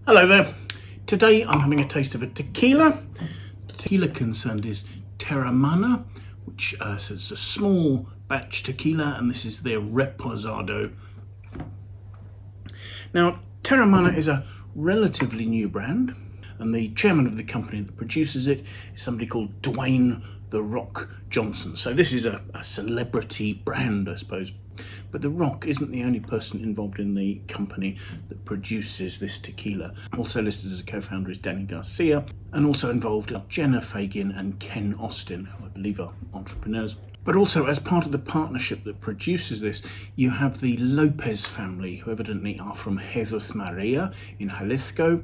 Hello there. Today I'm having a taste of a tequila. The tequila concerned is Teremana, which says a small batch tequila, and this is their Reposado. Now, Teremana is a relatively new brand, and the chairman of the company that produces it is somebody called Dwayne "The Rock" Johnson. So this is a celebrity brand, I suppose. But The Rock isn't the only person involved in the company that produces this tequila. Also listed as a co-founder is Danny Garcia, and also involved are Jenna Fagin and Ken Austin, who I believe are entrepreneurs. But also, as part of the partnership that produces this, you have the Lopez family, who evidently are from Jesus Maria in Jalisco,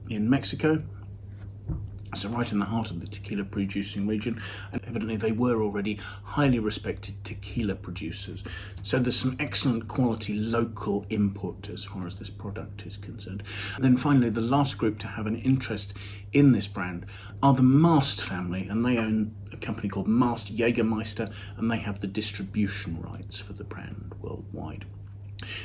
in Mexico. So right in the heart of the tequila producing region, and evidently they were already highly respected tequila producers. So there's some excellent quality local input as far as this product is concerned. And then finally, the last group to have an interest in this brand are the Mast family, and they own a company called Mast Jägermeister, and they have the distribution rights for the brand worldwide.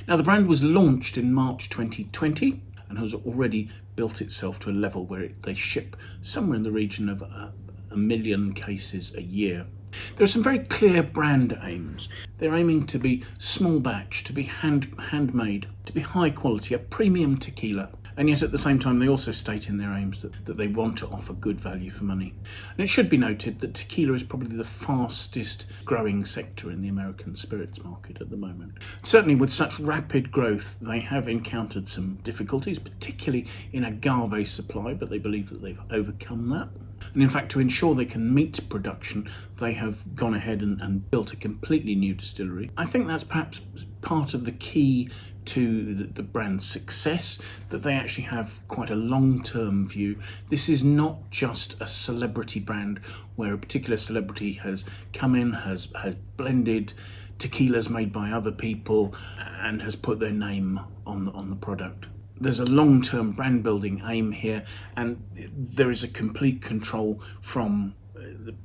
Now, the brand was launched in March 2020 and has already built itself to a level where they ship somewhere in the region of a million cases a year. There are some very clear brand aims. They're aiming to be small batch, to be handmade, to be high quality, a premium tequila. And yet at the same time, they also state in their aims that they want to offer good value for money. And it should be noted that tequila is probably the fastest growing sector in the American spirits market at the moment. Certainly with such rapid growth, they have encountered some difficulties, particularly in agave supply, but they believe that they've overcome that. And in fact, to ensure they can meet production, they have gone ahead and built a completely new distillery. I think that's perhaps part of the key to the brand's success, that they actually have quite a long-term view. This is not just a celebrity brand where a particular celebrity has come in, has blended tequilas made by other people and has put their name on the product. There's a long-term brand building aim here, and there is a complete control from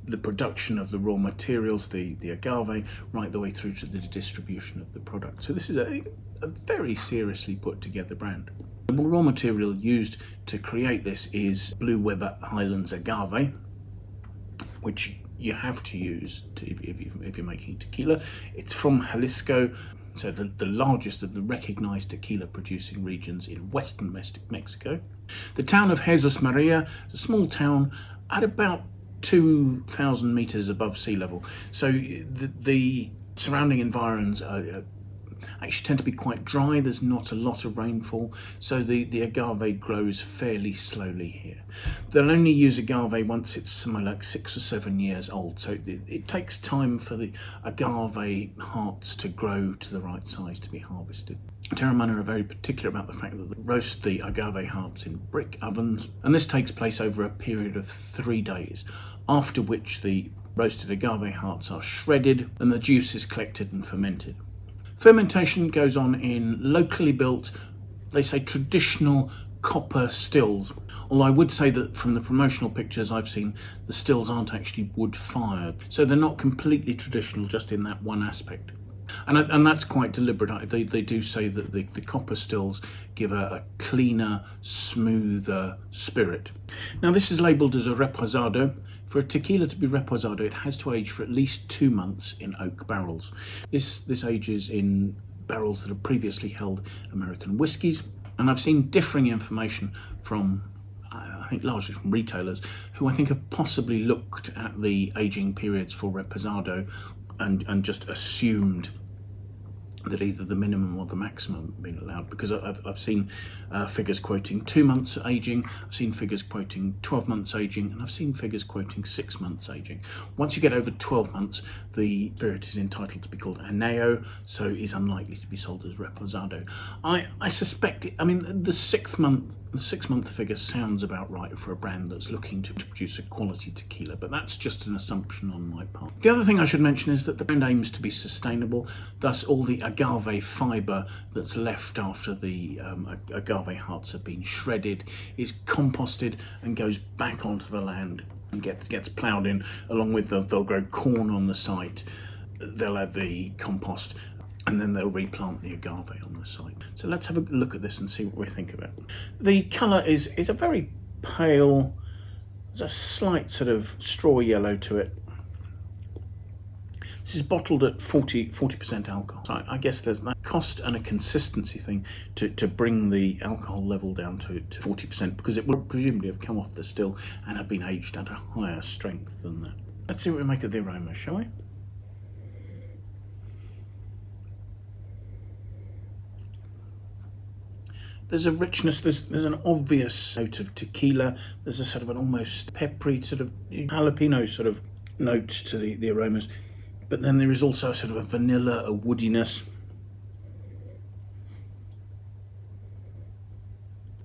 the production of the raw materials, the agave, right the way through to the distribution of the product. So this is a very seriously put together brand. The raw material used to create this is Blue Weber Highlands agave, which you have to use if you're making tequila. It's from Jalisco, so the largest of the recognized tequila producing regions in western Mexico. The town of Jesus Maria is a small town at about 2,000 meters above sea level. So the surrounding environs actually tend to be quite dry. There's not a lot of rainfall, so the agave grows fairly slowly here. They'll only use agave once it's somewhere like 6 or 7 years old, so it takes time for the agave hearts to grow to the right size to be harvested. Teremana are very particular about the fact that they roast the agave hearts in brick ovens, and this takes place over a period of 3 days, after which the roasted agave hearts are shredded and the juice is collected and fermented. Fermentation goes on in locally built, they say traditional copper stills, although I would say that from the promotional pictures I've seen, the stills aren't actually wood fired, so they're not completely traditional just in that one aspect. And that's quite deliberate. They do say that the copper stills give a cleaner, smoother spirit. Now, this is labelled as a reposado. For a tequila to be reposado, it has to age for at least 2 months in oak barrels. This ages in barrels that have previously held American whiskies. And I've seen differing information from, I think largely from retailers, who I think have possibly looked at the aging periods for reposado and just assumed that either the minimum or the maximum have been allowed, because I've seen figures quoting 2 months aging, I've seen figures quoting 12 months aging, and I've seen figures quoting 6 months aging. Once you get over 12 months, the spirit is entitled to be called Anejo, so is unlikely to be sold as Reposado. I suspect it, I mean, the 6 month figure sounds about right for a brand that's looking to produce a quality tequila, but that's just an assumption on my part. The other thing I should mention is that the brand aims to be sustainable, thus all the agave fibre that's left after the agave hearts have been shredded is composted and goes back onto the land and gets ploughed in, along with they'll grow corn on the site. They'll add the compost and then they'll replant the agave on the site. So let's have a look at this and see what we think of it. The colour is a very pale, there's a slight sort of straw yellow to it. This is bottled at 40% alcohol. So I guess there's that cost and a consistency thing to bring the alcohol level down to 40%, because it would presumably have come off the still and have been aged at a higher strength than that. Let's see what we make of the aroma, shall we? There's a richness, there's an obvious note of tequila, there's a sort of an almost peppery sort of jalapeno sort of note to the aromas, but then there is also a sort of a vanilla, a woodiness,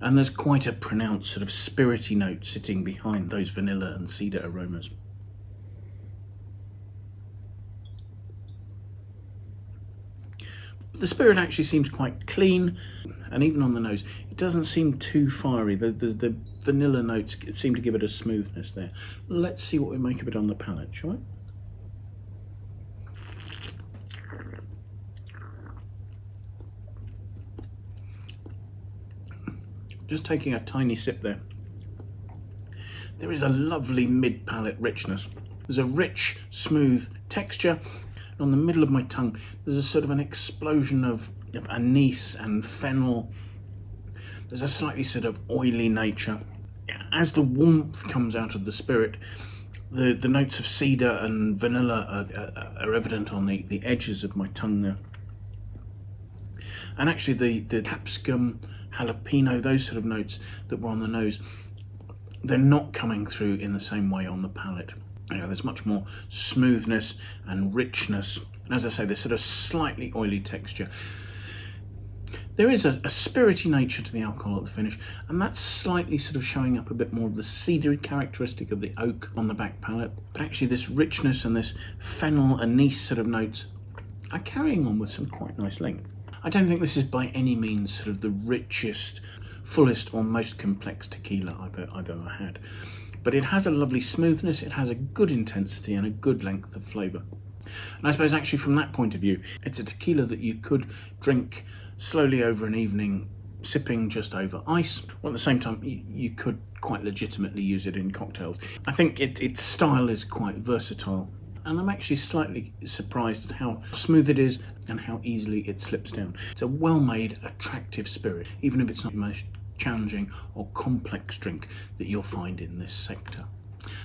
and there's quite a pronounced sort of spirity note sitting behind those vanilla and cedar aromas. The spirit actually seems quite clean, and even on the nose, it doesn't seem too fiery. The vanilla notes seem to give it a smoothness there. Let's see what we make of it on the palate, shall we? Just taking a tiny sip there. There is a lovely mid-palate richness. There's a rich, smooth texture. On the middle of my tongue, there's a sort of an explosion of anise and fennel. There's a slightly sort of oily nature. As the warmth comes out of the spirit, the notes of cedar and vanilla are evident on the edges of my tongue there. And actually the capsicum, jalapeno, those sort of notes that were on the nose, they're not coming through in the same way on the palate. You know, there's much more smoothness and richness, and as I say, there's sort of slightly oily texture. There is a spirity nature to the alcohol at the finish, and that's slightly sort of showing up a bit more of the cedary characteristic of the oak on the back palate. But actually this richness and this fennel anise sort of notes are carrying on with some quite nice length. I don't think this is by any means sort of the richest, fullest or most complex tequila I've ever had. But it has a lovely smoothness, it has a good intensity and a good length of flavour. And I suppose actually from that point of view, it's a tequila that you could drink slowly over an evening, sipping just over ice, or at the same time you could quite legitimately use it in cocktails. I think its style is quite versatile, and I'm actually slightly surprised at how smooth it is and how easily it slips down. It's a well-made, attractive spirit, even if it's not the most challenging or complex drink that you'll find in this sector.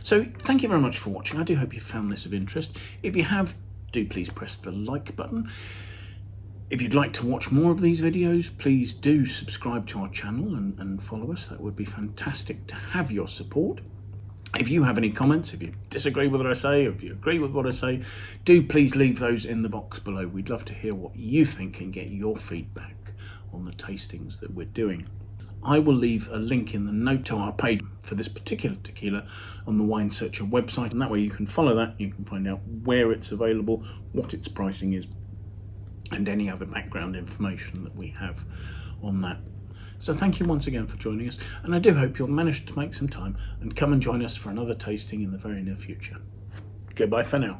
So thank you very much for watching. I do hope you found this of interest. If you have, do please press the like button. If you'd like to watch more of these videos, please do subscribe to our channel and follow us. That would be fantastic to have your support. If you have any comments, if you disagree with what I say, or if you agree with what I say, do please leave those in the box below. We'd love to hear what you think and get your feedback on the tastings that we're doing. I will leave a link in the note to our page for this particular tequila on the Wine Searcher website, and that way you can follow that, you can find out where it's available, what its pricing is, and any other background information that we have on that. So thank you once again for joining us, and I do hope you'll manage to make some time and come and join us for another tasting in the very near future. Goodbye for now.